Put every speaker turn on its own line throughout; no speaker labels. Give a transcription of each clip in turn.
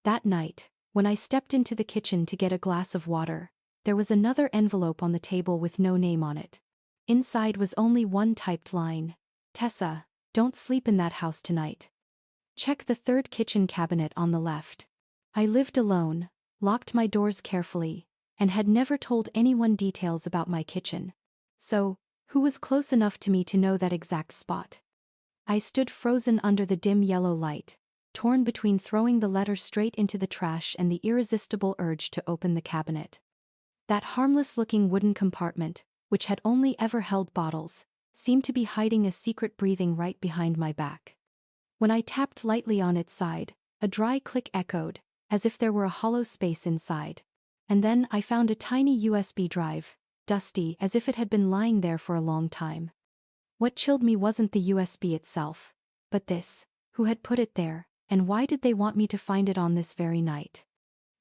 That night, when I stepped into the kitchen to get a glass of water, there was another envelope on the table with no name on it. Inside was only one typed line. Tessa, don't sleep in that house tonight. Check the third kitchen cabinet on the left. I lived alone, locked my doors carefully, and had never told anyone details about my kitchen. So, who was close enough to me to know that exact spot? I stood frozen under the dim yellow light, torn between throwing the letter straight into the trash and the irresistible urge to open the cabinet. That harmless-looking wooden compartment, which had only ever held bottles, seemed to be hiding a secret breathing right behind my back. When I tapped lightly on its side, a dry click echoed, as if there were a hollow space inside. And then I found a tiny USB drive, dusty as if it had been lying there for a long time. What chilled me wasn't the USB itself, but this: who had put it there, and why did they want me to find it on this very night?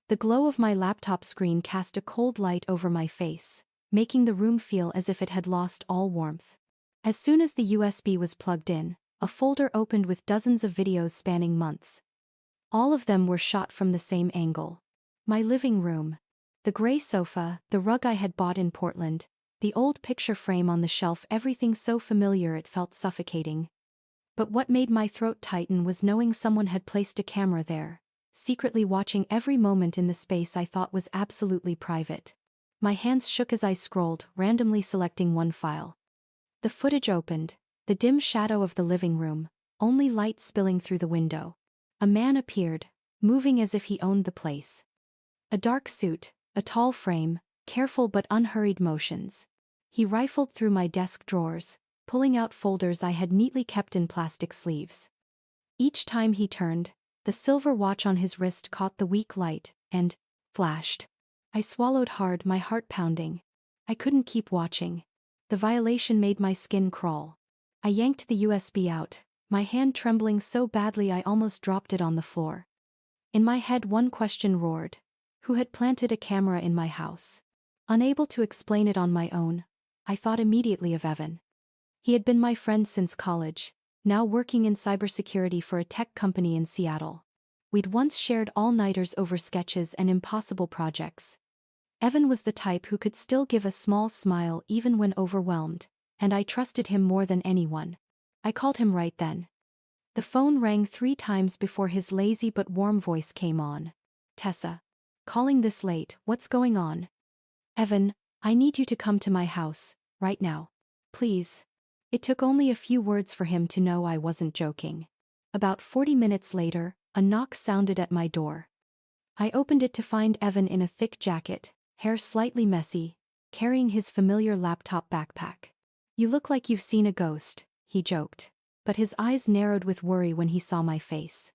The glow of my laptop screen cast a cold light over my face, making the room feel as if it had lost all warmth. As soon as the USB was plugged in, a folder opened with dozens of videos spanning months. All of them were shot from the same angle. My living room. The gray sofa, the rug I had bought in Portland, the old picture frame on the shelf, everything so familiar it felt suffocating. But what made my throat tighten was knowing someone had placed a camera there, secretly watching every moment in the space I thought was absolutely private. My hands shook as I scrolled, randomly selecting one file. The footage opened, the dim shadow of the living room, only light spilling through the window. A man appeared, moving as if he owned the place. A dark suit, a tall frame, careful but unhurried motions. He rifled through my desk drawers, pulling out folders I had neatly kept in plastic sleeves. Each time he turned, the silver watch on his wrist caught the weak light, and flashed. I swallowed hard, my heart pounding. I couldn't keep watching. The violation made my skin crawl. I yanked the USB out, my hand trembling so badly I almost dropped it on the floor. In my head one question roared: who had planted a camera in my house? Unable to explain it on my own, I thought immediately of Evan. He had been my friend since college, now working in cybersecurity for a tech company in Seattle. We'd once shared all-nighters over sketches and impossible projects. Evan was the type who could still give a small smile even when overwhelmed, and I trusted him more than anyone. I called him right then. The phone rang 3 times before his lazy but warm voice came on. Tessa. Calling this late, what's going on? Evan, I need you to come to my house, right now. Please. It took only a few words for him to know I wasn't joking. About 40 minutes later, a knock sounded at my door. I opened it to find Evan in a thick jacket, hair slightly messy, carrying his familiar laptop backpack. You look like you've seen a ghost, he joked, but his eyes narrowed with worry when he saw my face.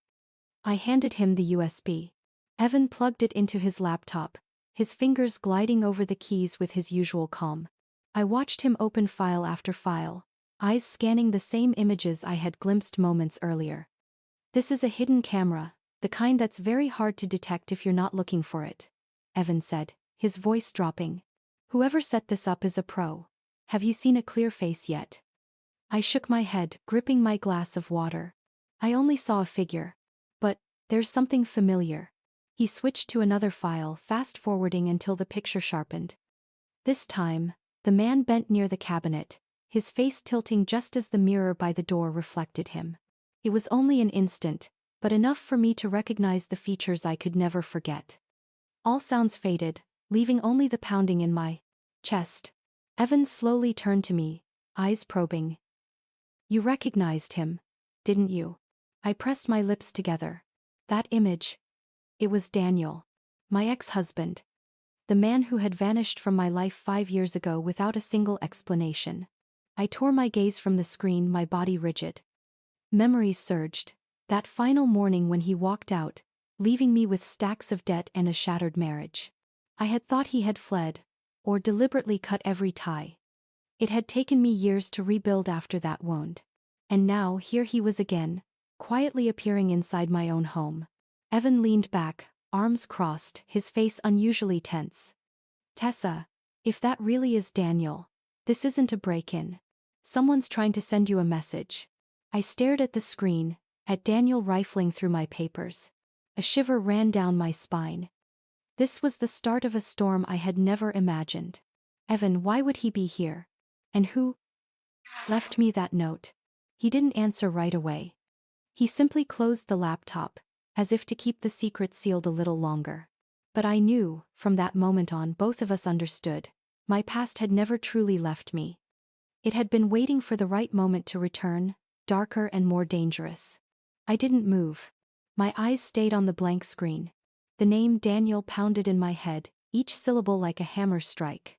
I handed him the USB. Evan plugged it into his laptop, his fingers gliding over the keys with his usual calm. I watched him open file after file, eyes scanning the same images I had glimpsed moments earlier. This is a hidden camera, the kind that's very hard to detect if you're not looking for it, Evan said, his voice dropping. Whoever set this up is a pro. Have you seen a clear face yet? I shook my head, gripping my glass of water. I only saw a figure. But there's something familiar. He switched to another file, fast-forwarding until the picture sharpened. This time, the man bent near the cabinet, his face tilting just as the mirror by the door reflected him. It was only an instant, but enough for me to recognize the features I could never forget. All sounds faded, leaving only the pounding in my chest. Evan slowly turned to me, eyes probing. You recognized him, didn't you? I pressed my lips together. That image. It was Daniel. My ex-husband. The man who had vanished from my life 5 years ago without a single explanation. I tore my gaze from the screen, my body rigid. Memories surged. That final morning when he walked out, leaving me with stacks of debt and a shattered marriage. I had thought he had fled, or deliberately cut every tie. It had taken me years to rebuild after that wound. And now here he was again, quietly appearing inside my own home. Evan leaned back, arms crossed, his face unusually tense. Tessa, if that really is Daniel, this isn't a break-in. Someone's trying to send you a message. I stared at the screen, at Daniel rifling through my papers. A shiver ran down my spine. This was the start of a storm I had never imagined. Evan, why would he be here? And who left me that note? He didn't answer right away. He simply closed the laptop, as if to keep the secret sealed a little longer. But I knew, from that moment on, both of us understood. My past had never truly left me. It had been waiting for the right moment to return, darker and more dangerous. I didn't move. My eyes stayed on the blank screen. The name Daniel pounded in my head, each syllable like a hammer strike.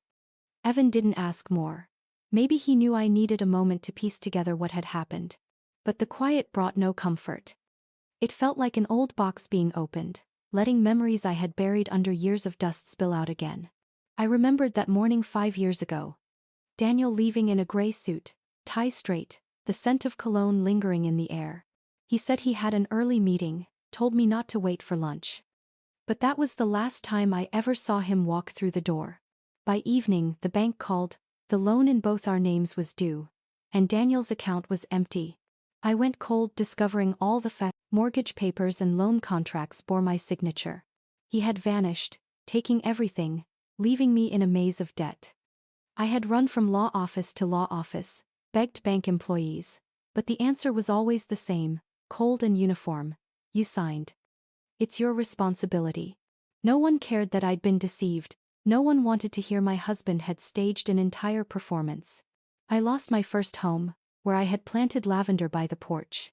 Evan didn't ask more. Maybe he knew I needed a moment to piece together what had happened. But the quiet brought no comfort. It felt like an old box being opened, letting memories I had buried under years of dust spill out again. I remembered that morning 5 years ago. Daniel leaving in a gray suit, tie straight, the scent of cologne lingering in the air. He said he had an early meeting, told me not to wait for lunch. But that was the last time I ever saw him walk through the door. By evening, the bank called, the loan in both our names was due, and Daniel's account was empty. I went cold, discovering all the mortgage papers and loan contracts bore my signature. He had vanished, taking everything, leaving me in a maze of debt. I had run from law office to law office, begged bank employees, but the answer was always the same, cold and uniform. You signed. It's your responsibility. No one cared that I'd been deceived. No one wanted to hear my husband had staged an entire performance. I lost my first home, where I had planted lavender by the porch.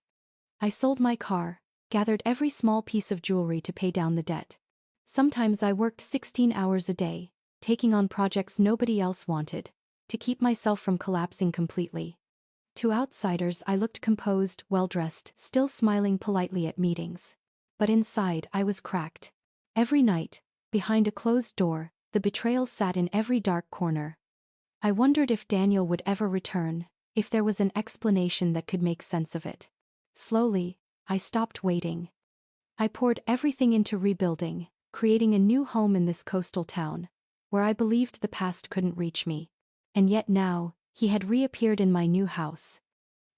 I sold my car, gathered every small piece of jewelry to pay down the debt. Sometimes I worked 16 hours a day, taking on projects nobody else wanted, to keep myself from collapsing completely. To outsiders I looked composed, well-dressed, still smiling politely at meetings. But inside I was cracked. Every night, behind a closed door, the betrayal sat in every dark corner. I wondered if Daniel would ever return, if there was an explanation that could make sense of it. Slowly, I stopped waiting. I poured everything into rebuilding, creating a new home in this coastal town, where I believed the past couldn't reach me. And yet now, he had reappeared in my new house.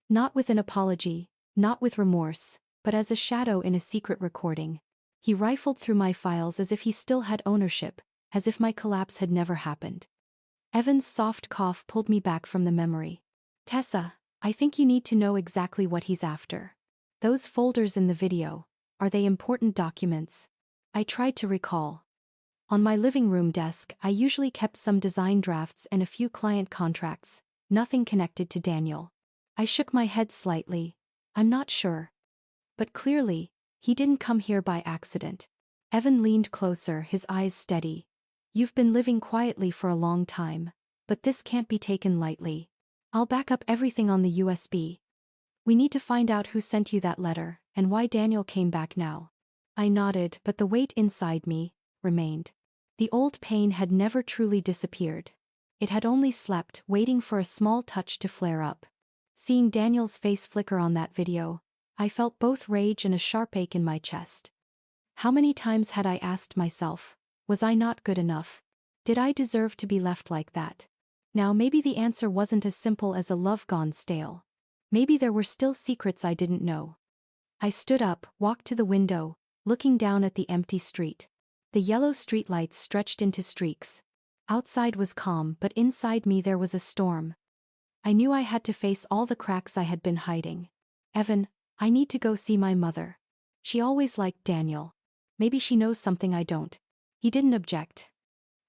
Not with an apology, not with remorse, but as a shadow in a secret recording. He rifled through my files as if he still had ownership, as if my collapse had never happened. Evan's soft cough pulled me back from the memory. Tessa, I think you need to know exactly what he's after. Those folders in the video, are they important documents? I tried to recall. On my living room desk, I usually kept some design drafts and a few client contracts, nothing connected to Daniel. I shook my head slightly. I'm not sure. But clearly, he didn't come here by accident. Evan leaned closer, his eyes steady. You've been living quietly for a long time, but this can't be taken lightly. I'll back up everything on the USB. We need to find out who sent you that letter, and why Daniel came back now. I nodded, but the weight inside me remained. The old pain had never truly disappeared. It had only slept, waiting for a small touch to flare up. Seeing Daniel's face flicker on that video, I felt both rage and a sharp ache in my chest. How many times had I asked myself, was I not good enough? Did I deserve to be left like that? Now maybe the answer wasn't as simple as a love gone stale. Maybe there were still secrets I didn't know. I stood up, walked to the window, looking down at the empty street. The yellow streetlights stretched into streaks. Outside was calm, but inside me there was a storm. I knew I had to face all the cracks I had been hiding. Evan, I need to go see my mother. She always liked Daniel. Maybe she knows something I don't. He didn't object.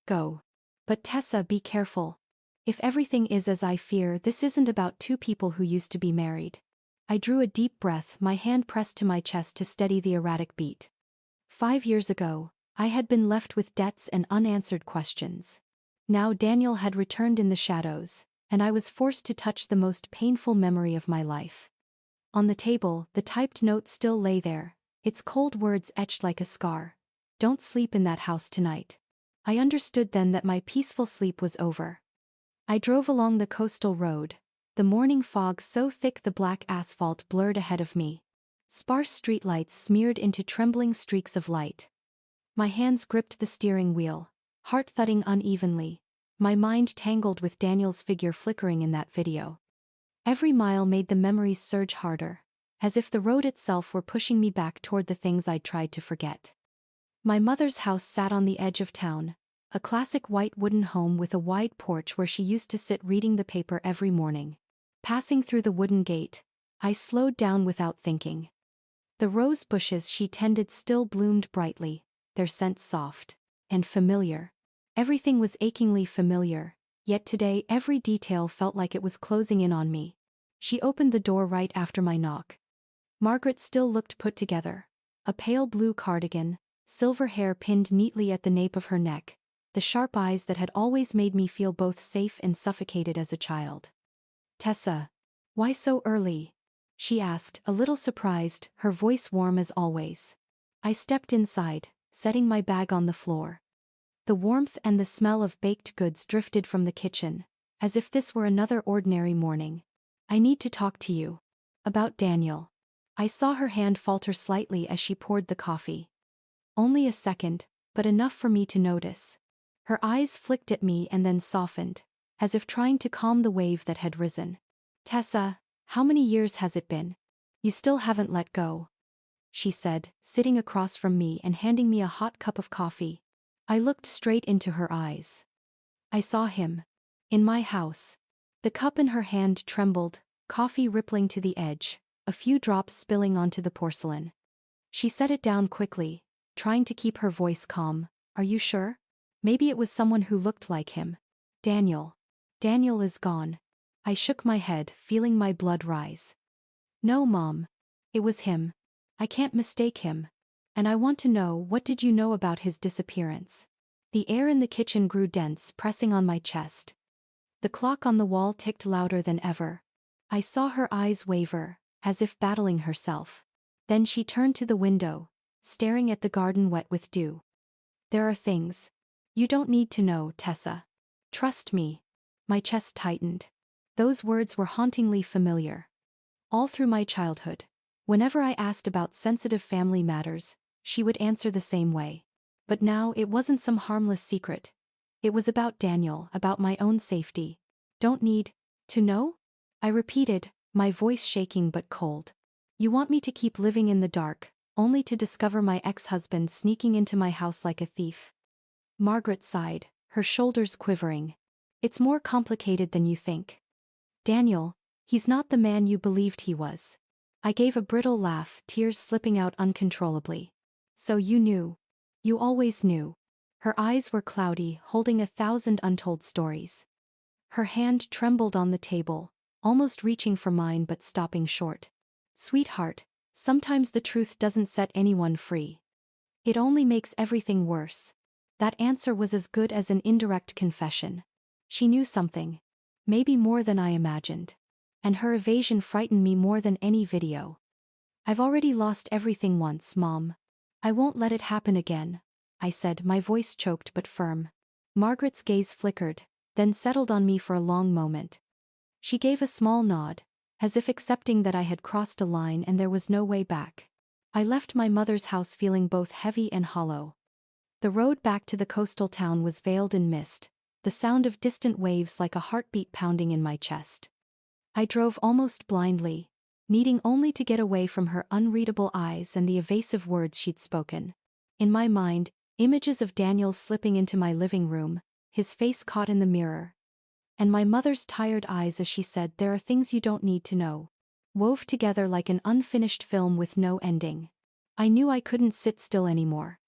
Go. But Tessa, be careful. If everything is as I fear, this isn't about two people who used to be married. I drew a deep breath, my hand pressed to my chest to steady the erratic beat. 5 years ago, I had been left with debts and unanswered questions. Now Daniel had returned in the shadows, and I was forced to touch the most painful memory of my life. On the table, the typed note still lay there, its cold words etched like a scar. Don't sleep in that house tonight. I understood then that my peaceful sleep was over. I drove along the coastal road, the morning fog so thick the black asphalt blurred ahead of me. Sparse streetlights smeared into trembling streaks of light. My hands gripped the steering wheel, heart thudding unevenly, my mind tangled with Daniel's figure flickering in that video. Every mile made the memories surge harder. as if the road itself were pushing me back toward the things I'd tried to forget. My mother's house sat on the edge of town, a classic white wooden home with a wide porch where she used to sit reading the paper every morning. Passing through the wooden gate, I slowed down without thinking. The rose bushes she tended still bloomed brightly, their scent soft and familiar. Everything was achingly familiar, yet today every detail felt like it was closing in on me. She opened the door right after my knock. Margaret still looked put together. A pale blue cardigan, silver hair pinned neatly at the nape of her neck, the sharp eyes that had always made me feel both safe and suffocated as a child. "Tessa, why so early?" she asked, a little surprised, her voice warm as always. I stepped inside, setting my bag on the floor. The warmth and the smell of baked goods drifted from the kitchen, as if this were another ordinary morning. "I need to talk to you. About Daniel." I saw her hand falter slightly as she poured the coffee. Only a second, but enough for me to notice. Her eyes flicked at me and then softened, as if trying to calm the wave that had risen. "Tessa, how many years has it been? You still haven't let go," she said, sitting across from me and handing me a hot cup of coffee. I looked straight into her eyes. I saw him. In my house. The cup in her hand trembled, coffee rippling to the edge, a few drops spilling onto the porcelain. She set it down quickly, trying to keep her voice calm. "Are you sure? Maybe it was someone who looked like him." "Daniel. Daniel is gone." I shook my head, feeling my blood rise. "No, Mom. It was him. I can't mistake him. And I want to know, what did you know about his disappearance?" The air in the kitchen grew dense, pressing on my chest. The clock on the wall ticked louder than ever. I saw her eyes waver, as if battling herself. Then she turned to the window, staring at the garden wet with dew. "There are things you don't need to know, Tessa. Trust me." My chest tightened. Those words were hauntingly familiar. All through my childhood, whenever I asked about sensitive family matters, she would answer the same way. But now it wasn't some harmless secret. It was about Daniel, about my own safety. "Don't need to know?" I repeated, my voice shaking but cold. "You want me to keep living in the dark, only to discover my ex-husband sneaking into my house like a thief?" Margaret sighed, her shoulders quivering. "It's more complicated than you think. Daniel, he's not the man you believed he was." I gave a brittle laugh, tears slipping out uncontrollably. "So you knew. You always knew." Her eyes were cloudy, holding 1,000 untold stories. Her hand trembled on the table, almost reaching for mine but stopping short. "Sweetheart, sometimes the truth doesn't set anyone free. It only makes everything worse." That answer was as good as an indirect confession. She knew something. Maybe more than I imagined. And her evasion frightened me more than any video. "I've already lost everything once, Mom. I won't let it happen again," I said, my voice choked but firm. Margaret's gaze flickered, then settled on me for a long moment. She gave a small nod, as if accepting that I had crossed a line and there was no way back. I left my mother's house feeling both heavy and hollow. The road back to the coastal town was veiled in mist, the sound of distant waves like a heartbeat pounding in my chest. I drove almost blindly, needing only to get away from her unreadable eyes and the evasive words she'd spoken. In my mind, images of Daniel slipping into my living room, his face caught in the mirror, and my mother's tired eyes as she said, "There are things you don't need to know," wove together like an unfinished film with no ending. I knew I couldn't sit still anymore.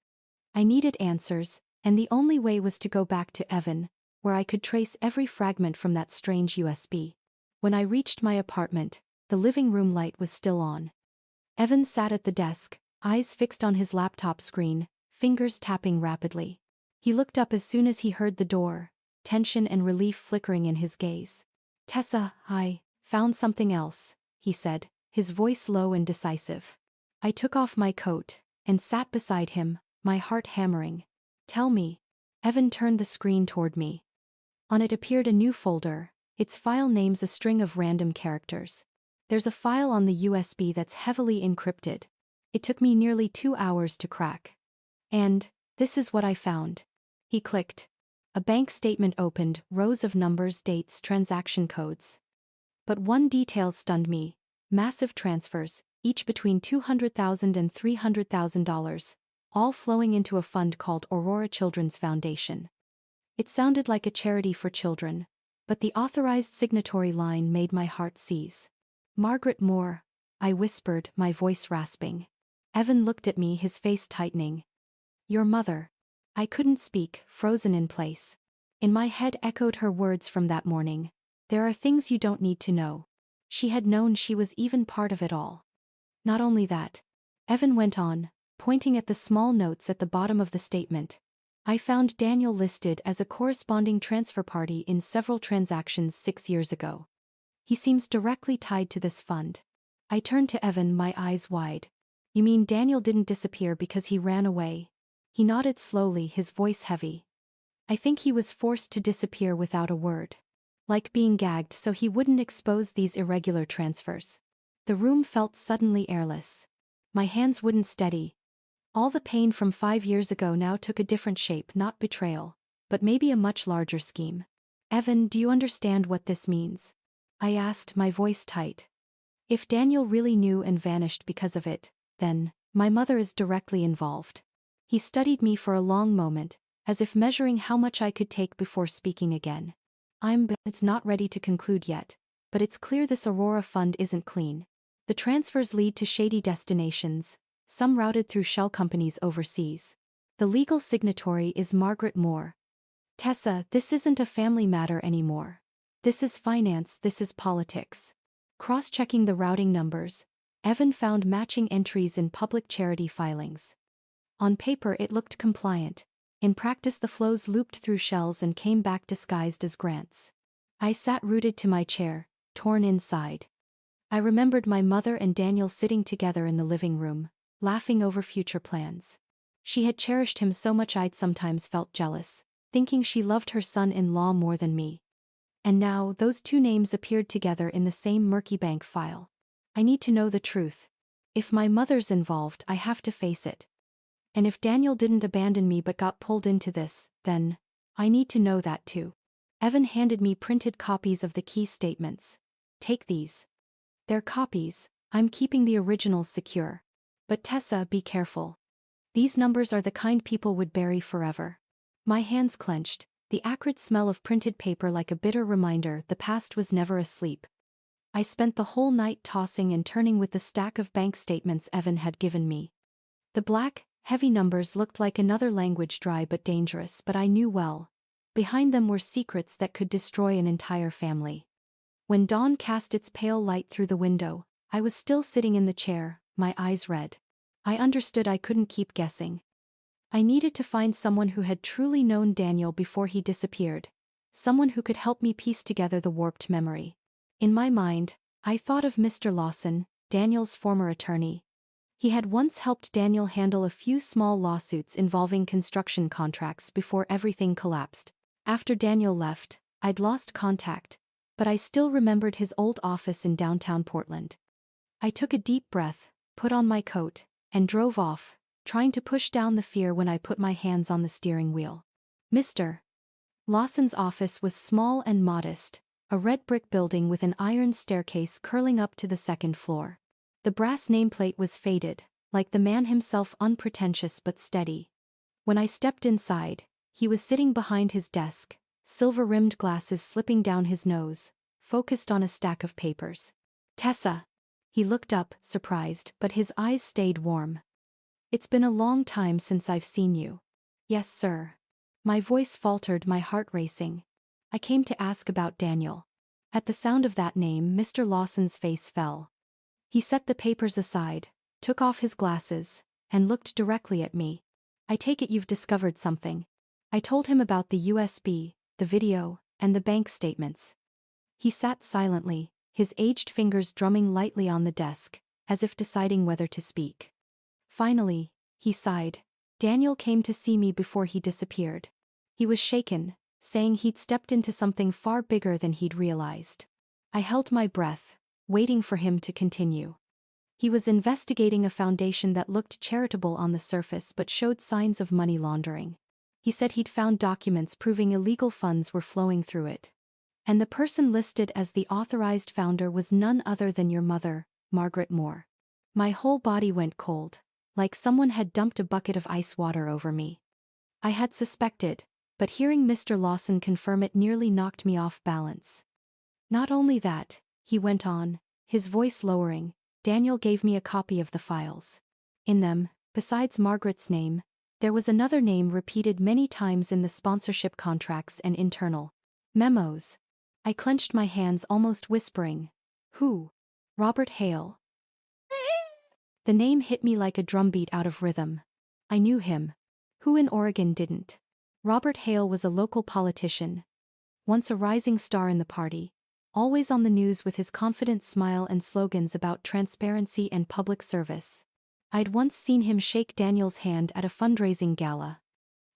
I needed answers, and the only way was to go back to Evan, where I could trace every fragment from that strange USB. When I reached my apartment, the living room light was still on. Evan sat at the desk, eyes fixed on his laptop screen, fingers tapping rapidly. He looked up as soon as he heard the door, tension and relief flickering in his gaze. "Tessa, I found something else," he said, his voice low and decisive. I took off my coat and sat beside him, my heart hammering. "Tell me." Evan turned the screen toward me. On it appeared a new folder, its file names a string of random characters. "There's a file on the USB that's heavily encrypted. It took me nearly 2 hours to crack. And this is what I found." He clicked. A bank statement opened, rows of numbers, dates, transaction codes. But one detail stunned me: massive transfers, each between $200,000 and $300,000, all flowing into a fund called Aurora Children's Foundation. It sounded like a charity for children, but the authorized signatory line made my heart seize. Margaret Moore, I whispered, my voice rasping. Evan looked at me, his face tightening. Your mother. I couldn't speak, frozen in place. In my head echoed her words from that morning. There are things you don't need to know. She had known, she was even part of it all. Not only that. Evan went on, pointing at the small notes at the bottom of the statement. I found Daniel listed as a corresponding transfer party in several transactions 6 years ago. He seems directly tied to this fund. I turned to Evan, my eyes wide. You mean Daniel didn't disappear because he ran away? He nodded slowly, his voice heavy. I think he was forced to disappear without a word. Like being gagged so he wouldn't expose these irregular transfers. The room felt suddenly airless. My hands wouldn't steady. All the pain from 5 years ago now took a different shape, not betrayal, but maybe a much larger scheme. Evan, do you understand what this means? I asked, my voice tight. If Daniel really knew and vanished because of it, then, my mother is directly involved. He studied me for a long moment, as if measuring how much I could take before speaking again. It's not ready to conclude yet, but it's clear this Aurora fund isn't clean. The transfers lead to shady destinations, some routed through shell companies overseas. The legal signatory is Margaret Moore. Tessa, this isn't a family matter anymore. This is finance, this is politics. Cross-checking the routing numbers, Evan found matching entries in public charity filings. On paper it looked compliant. In practice the flows looped through shells and came back disguised as grants. I sat rooted to my chair, torn inside. I remembered my mother and Daniel sitting together in the living room, laughing over future plans. She had cherished him so much I'd sometimes felt jealous, thinking she loved her son-in-law more than me. And now those two names appeared together in the same murky bank file. I need to know the truth. If my mother's involved, I have to face it. And if Daniel didn't abandon me but got pulled into this, then I need to know that too. Evan handed me printed copies of the key statements. Take these. They're copies, I'm keeping the originals secure. But Tessa, be careful. These numbers are the kind people would bury forever. My hands clenched, the acrid smell of printed paper like a bitter reminder the past was never asleep. I spent the whole night tossing and turning with the stack of bank statements Evan had given me. The black, heavy numbers looked like another language, dry but dangerous, but I knew well. Behind them were secrets that could destroy an entire family. When dawn cast its pale light through the window, I was still sitting in the chair, my eyes red. I understood I couldn't keep guessing. I needed to find someone who had truly known Daniel before he disappeared. Someone who could help me piece together the warped memory. In my mind, I thought of Mr. Lawson, Daniel's former attorney. He had once helped Daniel handle a few small lawsuits involving construction contracts before everything collapsed. After Daniel left, I'd lost contact, but I still remembered his old office in downtown Portland. I took a deep breath, put on my coat, and drove off, trying to push down the fear when I put my hands on the steering wheel. Mr. Lawson's office was small and modest, a red brick building with an iron staircase curling up to the second floor. The brass nameplate was faded, like the man himself, unpretentious but steady. When I stepped inside, he was sitting behind his desk, silver-rimmed glasses slipping down his nose, focused on a stack of papers. Tessa. He looked up, surprised, but his eyes stayed warm. It's been a long time since I've seen you. Yes, sir. My voice faltered, my heart racing. I came to ask about Daniel. At the sound of that name, Mr. Lawson's face fell. He set the papers aside, took off his glasses, and looked directly at me. I take it you've discovered something. I told him about the USB, the video, and the bank statements. He sat silently, his aged fingers drumming lightly on the desk, as if deciding whether to speak. Finally, he sighed. Daniel came to see me before he disappeared. He was shaken, saying he'd stepped into something far bigger than he'd realized. I held my breath, waiting for him to continue. He was investigating a foundation that looked charitable on the surface but showed signs of money laundering. He said he'd found documents proving illegal funds were flowing through it. And the person listed as the authorized founder was none other than your mother, Margaret Moore. My whole body went cold, like someone had dumped a bucket of ice water over me. I had suspected, but hearing Mr. Lawson confirm it nearly knocked me off balance. Not only that, he went on, his voice lowering, Daniel gave me a copy of the files. In them, besides Margaret's name, there was another name repeated many times in the sponsorship contracts and internal memos. I clenched my hands, almost whispering, "Who? Robert Hale." The name hit me like a drumbeat out of rhythm. I knew him. Who in Oregon didn't? Robert Hale was a local politician, once a rising star in the party, always on the news with his confident smile and slogans about transparency and public service. I'd once seen him shake Daniel's hand at a fundraising gala.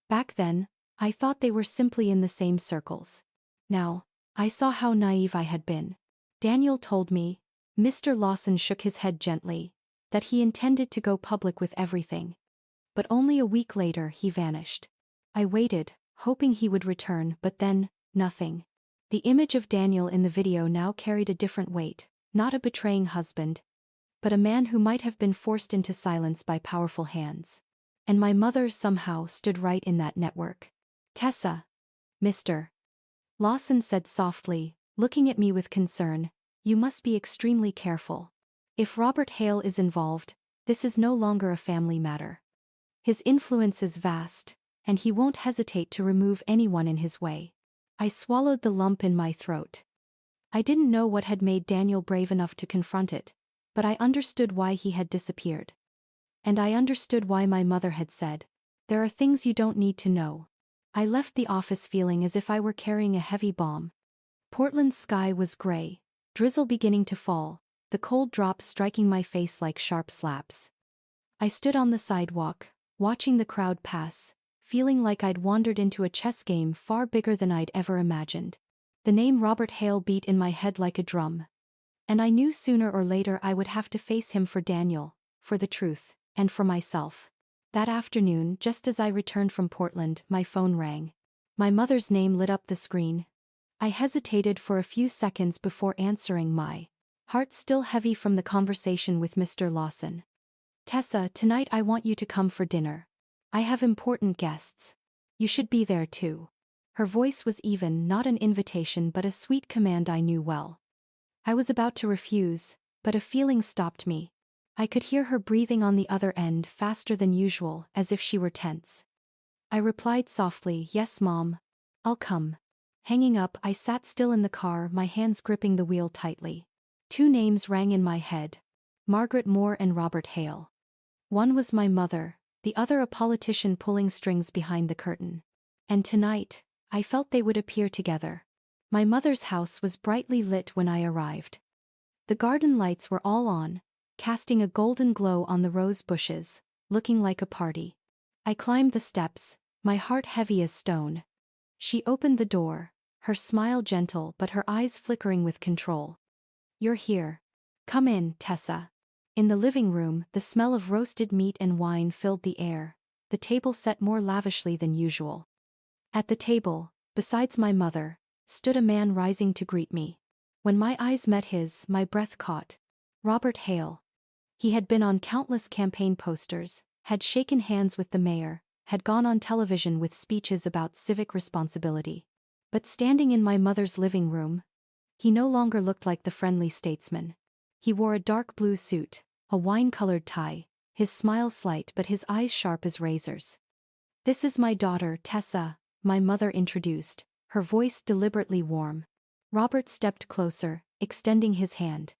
Back then, I thought they were simply in the same circles. Now, I saw how naive I had been. Daniel told me, Mr. Lawson shook his head gently, that he intended to go public with everything. But only a week later he vanished. I waited, hoping he would return, but then, nothing. The image of Daniel in the video now carried a different weight, not a betraying husband, but a man who might have been forced into silence by powerful hands. And my mother somehow stood right in that network. "Tessa," Mr. Lawson said softly, looking at me with concern, "you must be extremely careful. If Robert Hale is involved, this is no longer a family matter. His influence is vast, and he won't hesitate to remove anyone in his way." I swallowed the lump in my throat. I didn't know what had made Daniel brave enough to confront it, but I understood why he had disappeared. And I understood why my mother had said, "There are things you don't need to know." I left the office feeling as if I were carrying a heavy bomb. Portland's sky was gray, drizzle beginning to fall, the cold drops striking my face like sharp slaps. I stood on the sidewalk, watching the crowd pass, feeling like I'd wandered into a chess game far bigger than I'd ever imagined. The name Robert Hale beat in my head like a drum. And I knew sooner or later I would have to face him for Daniel, for the truth, and for myself. That afternoon, just as I returned from Portland, my phone rang. My mother's name lit up the screen. I hesitated for a few seconds before answering, my heart still heavy from the conversation with Mr. Lawson. "Tessa, tonight I want you to come for dinner. I have important guests. You should be there too." Her voice was even, not an invitation but a sweet command I knew well. I was about to refuse, but a feeling stopped me. I could hear her breathing on the other end faster than usual, as if she were tense. I replied softly, "Yes, Mom. I'll come." Hanging up, I sat still in the car, my hands gripping the wheel tightly. Two names rang in my head: Margaret Moore and Robert Hale. One was my mother, the other a politician pulling strings behind the curtain. And tonight, I felt they would appear together. My mother's house was brightly lit when I arrived. The garden lights were all on, casting a golden glow on the rose bushes, looking like a party. I climbed the steps, my heart heavy as stone. She opened the door, her smile gentle but her eyes flickering with control. "You're here. Come in, Tessa." In the living room, the smell of roasted meat and wine filled the air, the table set more lavishly than usual. At the table, besides my mother, stood a man rising to greet me. When my eyes met his, my breath caught. Robert Hale. He had been on countless campaign posters, had shaken hands with the mayor, had gone on television with speeches about civic responsibility. But standing in my mother's living room, he no longer looked like the friendly statesman. He wore a dark blue suit, a wine-colored tie, his smile slight but his eyes sharp as razors. "This is my daughter, Tessa," my mother introduced, her voice deliberately warm. Robert stepped closer, extending his hand.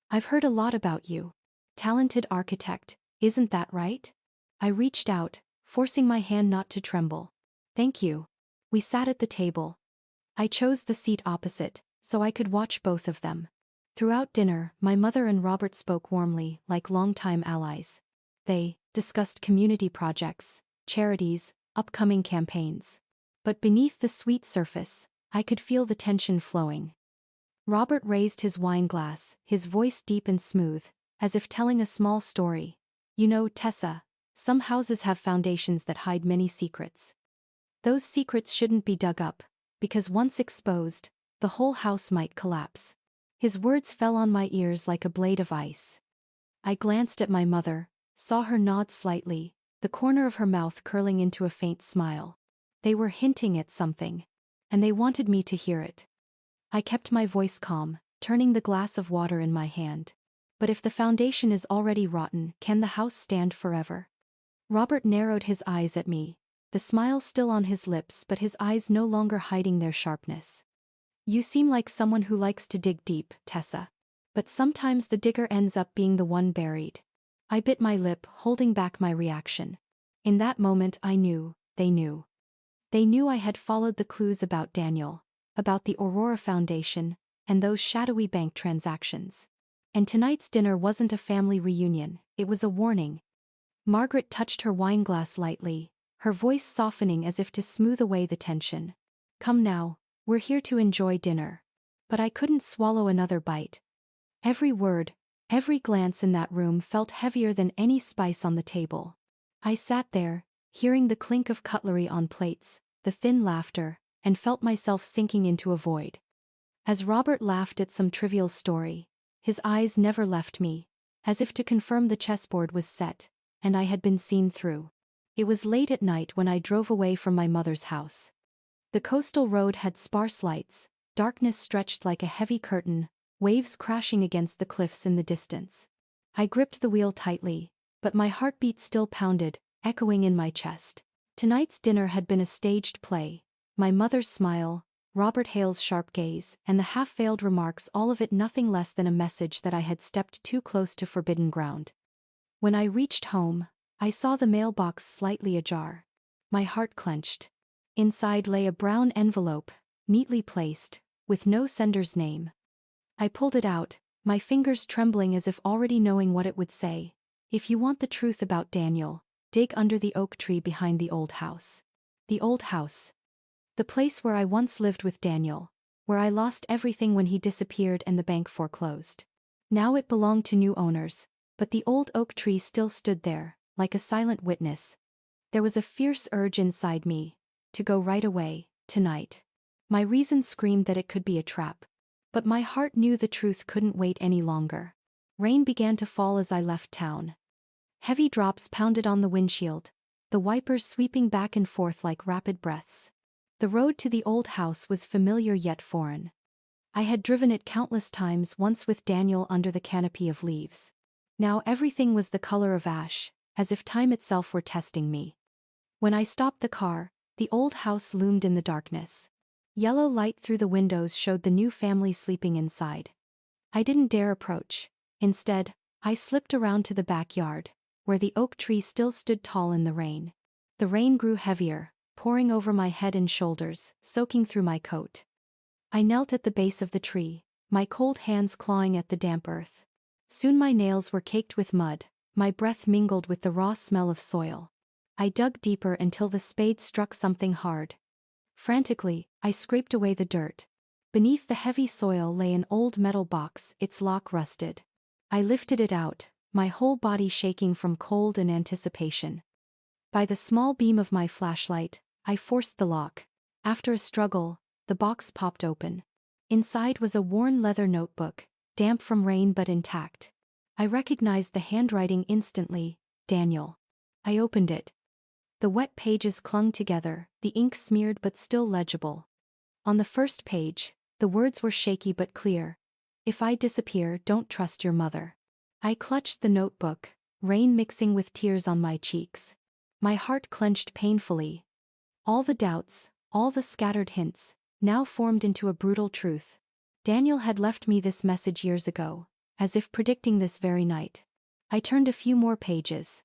"I've heard a lot about you. Talented architect, isn't that right?" I reached out, forcing my hand not to tremble. "Thank you." We sat at the table. I chose the seat opposite, so I could watch both of them. Throughout dinner, my mother and Robert spoke warmly, like longtime allies. They discussed community projects, charities, upcoming campaigns. But beneath the sweet surface, I could feel the tension flowing. Robert raised his wine glass, his voice deep and smooth, as if telling a small story. "You know, Tessa, some houses have foundations that hide many secrets. Those secrets shouldn't be dug up, because once exposed, the whole house might collapse." His words fell on my ears like a blade of ice. I glanced at my mother, saw her nod slightly, the corner of her mouth curling into a faint smile. They were hinting at something. And they wanted me to hear it. I kept my voice calm, turning the glass of water in my hand. But if the foundation is already rotten, can the house stand forever? Robert narrowed his eyes at me, the smile still on his lips but his eyes no longer hiding their sharpness. You seem like someone who likes to dig deep, Tessa. But sometimes the digger ends up being the one buried. I bit my lip, holding back my reaction. In that moment I knew, they knew. They knew I had followed the clues about Daniel, about the Aurora Foundation, and those shadowy bank transactions. And tonight's dinner wasn't a family reunion, it was a warning. Margaret touched her wineglass lightly, her voice softening as if to smooth away the tension. Come now, we're here to enjoy dinner. But I couldn't swallow another bite. Every word, every glance in that room felt heavier than any spice on the table. I sat there, hearing the clink of cutlery on plates, the thin laughter, and felt myself sinking into a void. As Robert laughed at some trivial story, his eyes never left me, as if to confirm the chessboard was set, and I had been seen through. It was late at night when I drove away from my mother's house. The coastal road had sparse lights, darkness stretched like a heavy curtain, waves crashing against the cliffs in the distance. I gripped the wheel tightly, but my heartbeat still pounded, echoing in my chest. Tonight's dinner had been a staged play. My mother's smile, Robert Hale's sharp gaze, and the half-veiled remarks, all of it nothing less than a message that I had stepped too close to forbidden ground. When I reached home, I saw the mailbox slightly ajar. My heart clenched. Inside lay a brown envelope, neatly placed, with no sender's name. I pulled it out, my fingers trembling as if already knowing what it would say. If you want the truth about Daniel, dig under the oak tree behind the old house. The old house. The place where I once lived with Daniel, where I lost everything when he disappeared and the bank foreclosed. Now it belonged to new owners, but the old oak tree still stood there, like a silent witness. There was a fierce urge inside me, to go right away, tonight. My reason screamed that it could be a trap. But my heart knew the truth couldn't wait any longer. Rain began to fall as I left town. Heavy drops pounded on the windshield, the wipers sweeping back and forth like rapid breaths. The road to the old house was familiar yet foreign. I had driven it countless times, once with Daniel under the canopy of leaves. Now everything was the color of ash, as if time itself were testing me. When I stopped the car, the old house loomed in the darkness. Yellow light through the windows showed the new family sleeping inside. I didn't dare approach. Instead, I slipped around to the backyard, where the oak tree still stood tall in the rain. The rain grew heavier, pouring over my head and shoulders, soaking through my coat. I knelt at the base of the tree, my cold hands clawing at the damp earth. Soon my nails were caked with mud, my breath mingled with the raw smell of soil. I dug deeper until the spade struck something hard. Frantically, I scraped away the dirt. Beneath the heavy soil lay an old metal box, its lock rusted. I lifted it out, my whole body shaking from cold and anticipation. By the small beam of my flashlight, I forced the lock. After a struggle, the box popped open. Inside was a worn leather notebook, damp from rain but intact. I recognized the handwriting instantly, Daniel. I opened it. The wet pages clung together, the ink smeared but still legible. On the first page, the words were shaky but clear. If I disappear, don't trust your mother. I clutched the notebook, rain mixing with tears on my cheeks. My heart clenched painfully. All the doubts, all the scattered hints, now formed into a brutal truth. Daniel had left me this message years ago, as if predicting this very night. I turned a few more pages.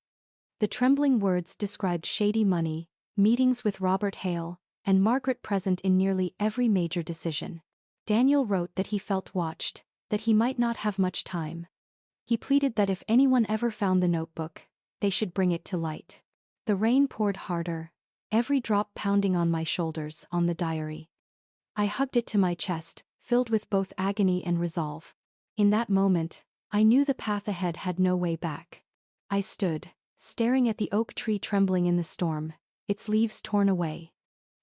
The trembling words described shady money, meetings with Robert Hale, and Margaret present in nearly every major decision. Daniel wrote that he felt watched, that he might not have much time. He pleaded that if anyone ever found the notebook, they should bring it to light. The rain poured harder, every drop pounding on my shoulders, on the diary. I hugged it to my chest, filled with both agony and resolve. In that moment, I knew the path ahead had no way back. I stood, staring at the oak tree trembling in the storm, its leaves torn away.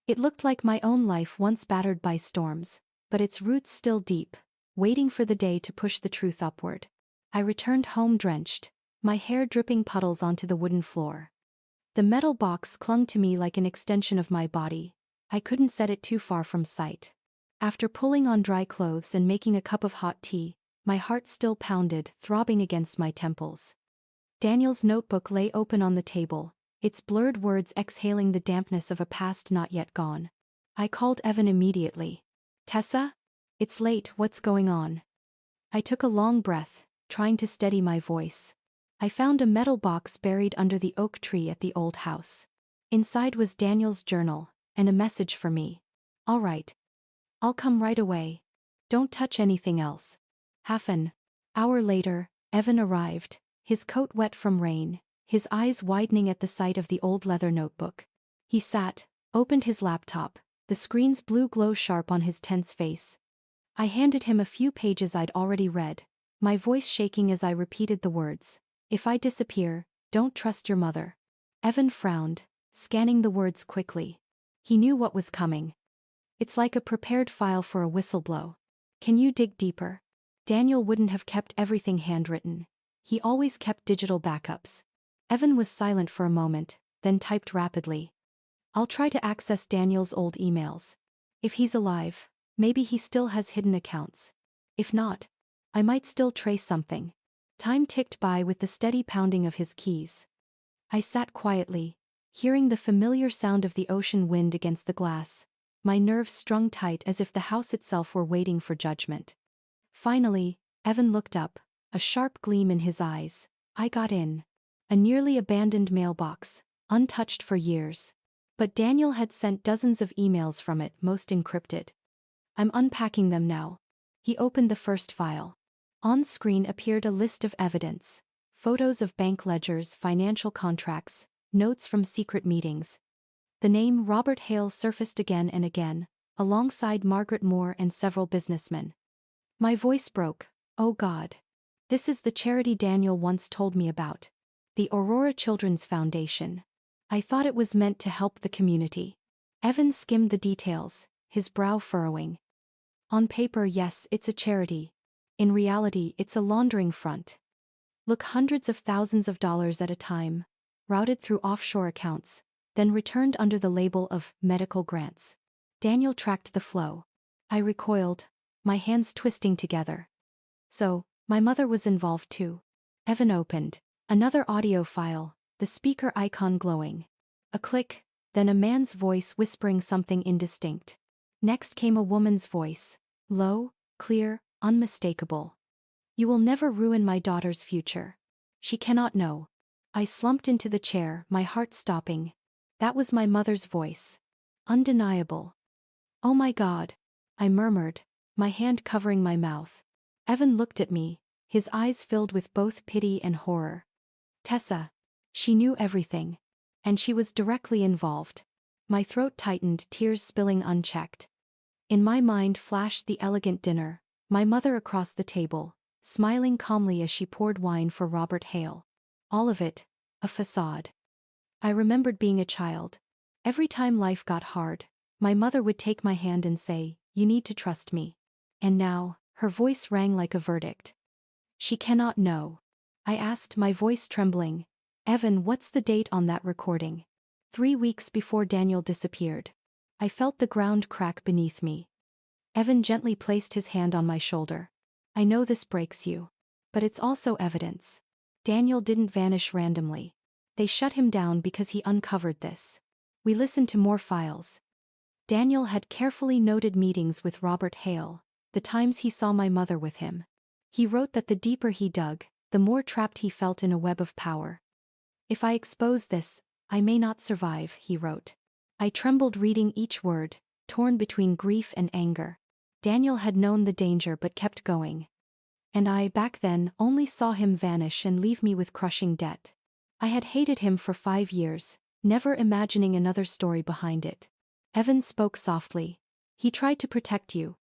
It looked like my own life once battered by storms, but its roots still deep, waiting for the day to push the truth upward. I returned home drenched, my hair dripping puddles onto the wooden floor. The metal box clung to me like an extension of my body. I couldn't set it too far from sight. After pulling on dry clothes and making a cup of hot tea, my heart still pounded, throbbing against my temples. Daniel's notebook lay open on the table, its blurred words exhaling the dampness of a past not yet gone. I called Evan immediately. "Tessa? It's late, what's going on?" I took a long breath, trying to steady my voice. I found a metal box buried under the oak tree at the old house. Inside was Daniel's journal, and a message for me. "All right. I'll come right away. Don't touch anything else." Half an hour later, Evan arrived, his coat wet from rain, his eyes widening at the sight of the old leather notebook. He sat, opened his laptop, the screen's blue glow sharp on his tense face. I handed him a few pages I'd already read, my voice shaking as I repeated the words. "If I disappear, don't trust your mother." Evan frowned, scanning the words quickly. He knew what was coming. "It's like a prepared file for a whistleblow. Can you dig deeper?" Daniel wouldn't have kept everything handwritten. He always kept digital backups. Evan was silent for a moment, then typed rapidly. "I'll try to access Daniel's old emails. If he's alive, maybe he still has hidden accounts. If not, I might still trace something." Time ticked by with the steady pounding of his keys. I sat quietly, hearing the familiar sound of the ocean wind against the glass, my nerves strung tight as if the house itself were waiting for judgment. Finally, Evan looked up, a sharp gleam in his eyes. I got in. A nearly abandoned mailbox, untouched for years. But Daniel had sent dozens of emails from it, most encrypted. "I'm unpacking them now." He opened the first file. On screen appeared a list of evidence. Photos of bank ledgers, financial contracts, notes from secret meetings. The name Robert Hale surfaced again and again, alongside Margaret Moore and several businessmen. My voice broke. "Oh God. This is the charity Daniel once told me about. The Aurora Children's Foundation. I thought it was meant to help the community." Evan skimmed the details, his brow furrowing. "On paper, yes, it's a charity. In reality, it's a laundering front. Look, hundreds of thousands of dollars at a time, routed through offshore accounts, then returned under the label of medical grants." Daniel tracked the flow. I recoiled, my hands twisting together. "So, my mother was involved too." Evan opened another audio file, the speaker icon glowing. A click, then a man's voice whispering something indistinct. Next came a woman's voice, low, clear, unmistakable. "You will never ruin my daughter's future. She cannot know." I slumped into the chair, my heart stopping. That was my mother's voice. Undeniable. "Oh my God," I murmured, my hand covering my mouth. Evan looked at me, his eyes filled with both pity and horror. "Tessa. She knew everything. And she was directly involved." My throat tightened, tears spilling unchecked. In my mind flashed the elegant dinner, my mother across the table, smiling calmly as she poured wine for Robert Hale. All of it, a facade. I remembered being a child. Every time life got hard, my mother would take my hand and say, "You need to trust me." And now, her voice rang like a verdict. "She cannot know." I asked, my voice trembling. "Evan, what's the date on that recording?" 3 weeks before Daniel disappeared. I felt the ground crack beneath me. Evan gently placed his hand on my shoulder. "I know this breaks you. But it's also evidence. Daniel didn't vanish randomly. They shut him down because he uncovered this." We listened to more files. Daniel had carefully noted meetings with Robert Hale, the times he saw my mother with him. He wrote that the deeper he dug, the more trapped he felt in a web of power. "If I expose this, I may not survive," he wrote. I trembled reading each word, torn between grief and anger. Daniel had known the danger but kept going. And I, back then, only saw him vanish and leave me with crushing debt. I had hated him for 5 years, never imagining another story behind it. Evan spoke softly. "He tried to protect you.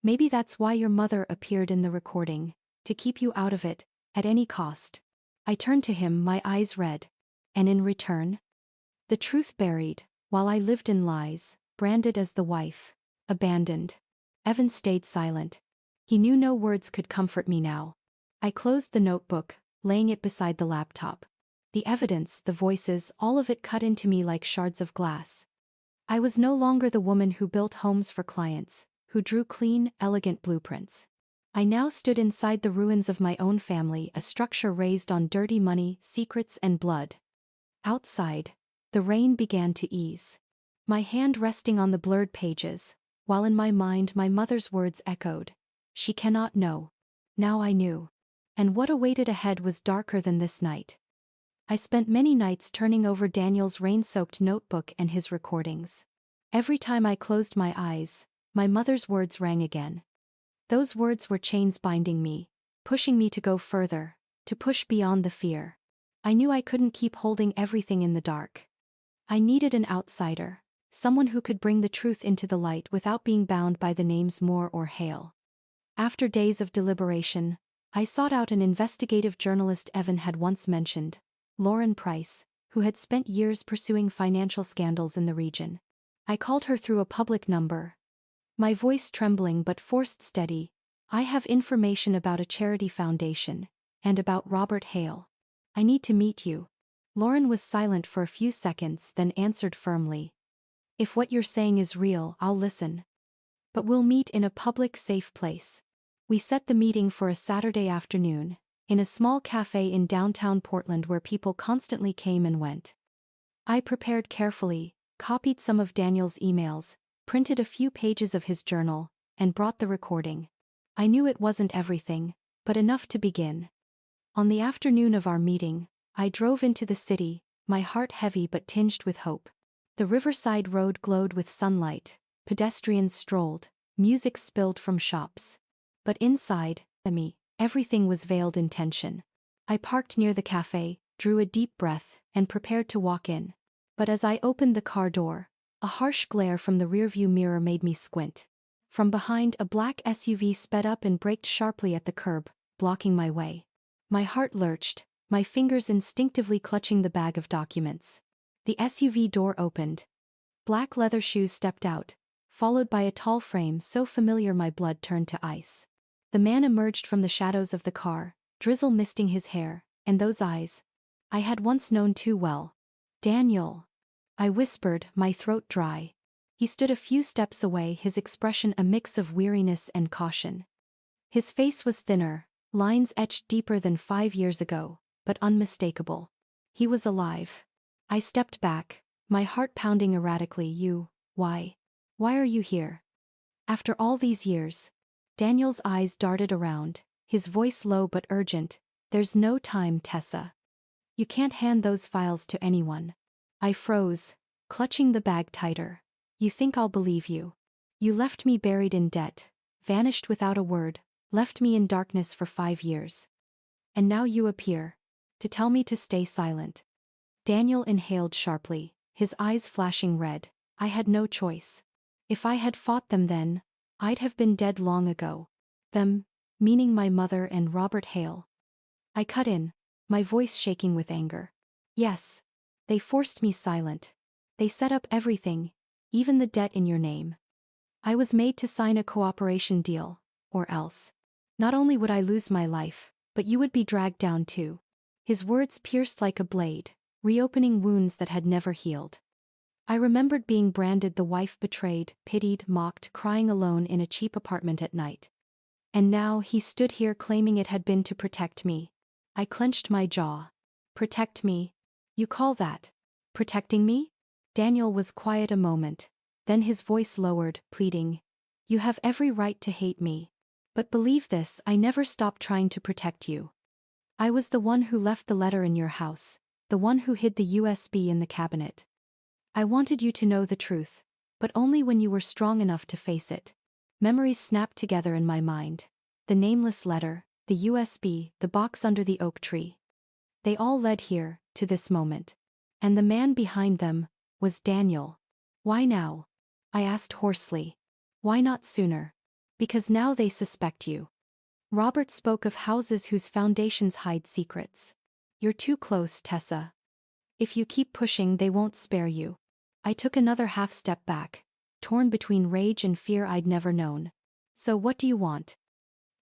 Maybe that's why your mother appeared in the recording, to keep you out of it, at any cost." I turned to him, my eyes red. "And in return?" "The truth buried, while I lived in lies, branded as the wife, abandoned." Evan stayed silent. He knew no words could comfort me now. I closed the notebook, laying it beside the laptop. The evidence, the voices, all of it cut into me like shards of glass. I was no longer the woman who built homes for clients, who drew clean, elegant blueprints. I now stood inside the ruins of my own family, a structure raised on dirty money, secrets, and blood. Outside, the rain began to ease. My hand resting on the blurred pages, while in my mind my mother's words echoed. She cannot know. Now I knew. And what awaited ahead was darker than this night. I spent many nights turning over Daniel's rain-soaked notebook and his recordings. Every time I closed my eyes, my mother's words rang again. Those words were chains binding me, pushing me to go further, to push beyond the fear. I knew I couldn't keep holding everything in the dark. I needed an outsider, someone who could bring the truth into the light without being bound by the names Moore or Hale. After days of deliberation, I sought out an investigative journalist Evan had once mentioned, Lauren Price, who had spent years pursuing financial scandals in the region. I called her through a public number. My voice trembling but forced steady. I have information about a charity foundation, and about Robert Hale. I need to meet you. Lauren was silent for a few seconds, then answered firmly. If what you're saying is real, I'll listen. But we'll meet in a public, safe place. We set the meeting for a Saturday afternoon, in a small cafe in downtown Portland where people constantly came and went. I prepared carefully, copied some of Daniel's emails, printed a few pages of his journal, and brought the recording. I knew it wasn't everything, but enough to begin. On the afternoon of our meeting, I drove into the city, my heart heavy but tinged with hope. The riverside road glowed with sunlight, pedestrians strolled, music spilled from shops. But inside, me, everything was veiled in tension. I parked near the cafe, drew a deep breath, and prepared to walk in. But as I opened the car door, a harsh glare from the rearview mirror made me squint. From behind, a black SUV sped up and braked sharply at the curb, blocking my way. My heart lurched, my fingers instinctively clutching the bag of documents. The SUV door opened. Black leather shoes stepped out, followed by a tall frame so familiar my blood turned to ice. The man emerged from the shadows of the car, drizzle misting his hair, and those eyes I had once known too well. Daniel. I whispered, my throat dry. He stood a few steps away, his expression a mix of weariness and caution. His face was thinner, lines etched deeper than 5 years ago, but unmistakable. He was alive. I stepped back, my heart pounding erratically. Why are you here? After all these years? Daniel's eyes darted around, his voice low but urgent. There's no time, Tessa. You can't hand those files to anyone. I froze, clutching the bag tighter. You think I'll believe you? You left me buried in debt, vanished without a word, left me in darkness for 5 years. And now you appear, to tell me to stay silent. Daniel inhaled sharply, his eyes flashing red. I had no choice. If I had fought them then, I'd have been dead long ago. Them, meaning my mother and Robert Hale. I cut in, my voice shaking with anger. Yes. They forced me silent. They set up everything, even the debt in your name. I was made to sign a cooperation deal, or else. Not only would I lose my life, but you would be dragged down too. His words pierced like a blade, reopening wounds that had never healed. I remembered being branded the wife betrayed, pitied, mocked, crying alone in a cheap apartment at night. And now he stood here claiming it had been to protect me. I clenched my jaw. Protect me? You call that protecting me? Daniel was quiet a moment. Then his voice lowered, pleading. You have every right to hate me. But believe this, I never stopped trying to protect you. I was the one who left the letter in your house, the one who hid the USB in the cabinet. I wanted you to know the truth, but only when you were strong enough to face it. Memories snapped together in my mind. The nameless letter, the USB, the box under the oak tree. They all led here, to this moment. And the man behind them was Daniel. Why now? I asked hoarsely. Why not sooner? Because now they suspect you. Robert spoke of houses whose foundations hide secrets. You're too close, Tessa. If you keep pushing, they won't spare you. I took another half step back, torn between rage and fear I'd never known. So what do you want?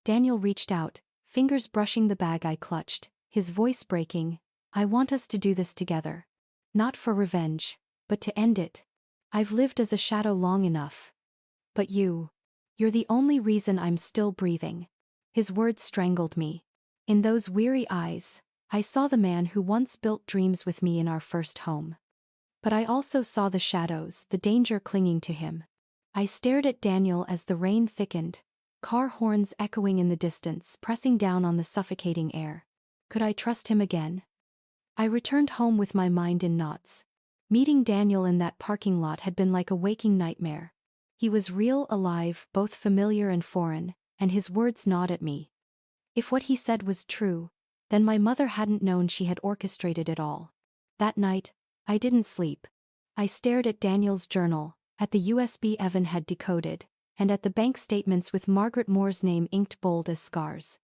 Daniel reached out, fingers brushing the bag I clutched, his voice breaking. I want us to do this together. Not for revenge, but to end it. I've lived as a shadow long enough. But you're the only reason I'm still breathing. His words strangled me. In those weary eyes, I saw the man who once built dreams with me in our first home. But I also saw the shadows, the danger clinging to him. I stared at Daniel as the rain thickened, car horns echoing in the distance, pressing down on the suffocating air. Could I trust him again? I returned home with my mind in knots. Meeting Daniel in that parking lot had been like a waking nightmare. He was real, alive, both familiar and foreign, and his words gnawed at me. If what he said was true, then my mother hadn't known she had orchestrated it all. That night, I didn't sleep. I stared at Daniel's journal, at the USB Evan had decoded, and at the bank statements with Margaret Moore's name inked bold as scars.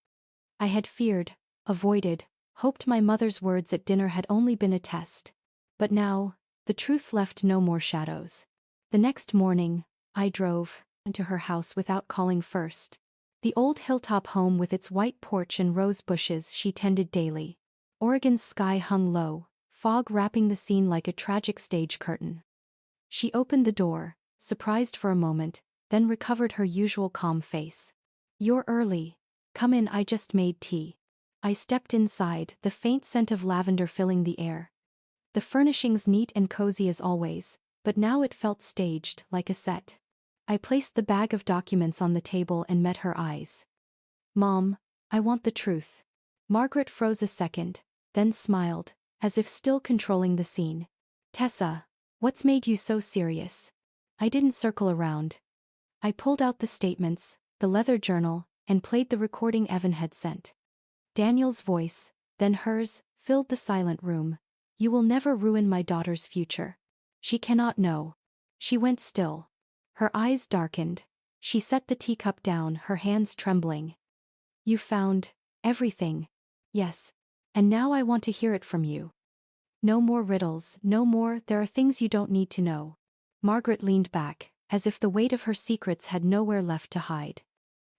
I had feared, avoided, hoped my mother's words at dinner had only been a test. But now, the truth left no more shadows. The next morning, I drove into her house without calling first. The old hilltop home with its white porch and rose bushes she tended daily. Oregon's sky hung low, fog wrapping the scene like a tragic stage curtain. She opened the door, surprised for a moment, then recovered her usual calm face. "You're early. Come in, I just made tea." I stepped inside, the faint scent of lavender filling the air. The furnishings neat and cozy as always, but now it felt staged, like a set. I placed the bag of documents on the table and met her eyes. "Mom, I want the truth." Margaret froze a second, then smiled, as if still controlling the scene. "Tessa, what's made you so serious?" I didn't circle around. I pulled out the statements, the leather journal, and played the recording Evan had sent. Daniel's voice, then hers, filled the silent room. "You will never ruin my daughter's future. She cannot know." She went still. Her eyes darkened. She set the teacup down, her hands trembling. "You found everything." "Yes. And now I want to hear it from you. No more riddles, no more, there are things you don't need to know." Margaret leaned back, as if the weight of her secrets had nowhere left to hide.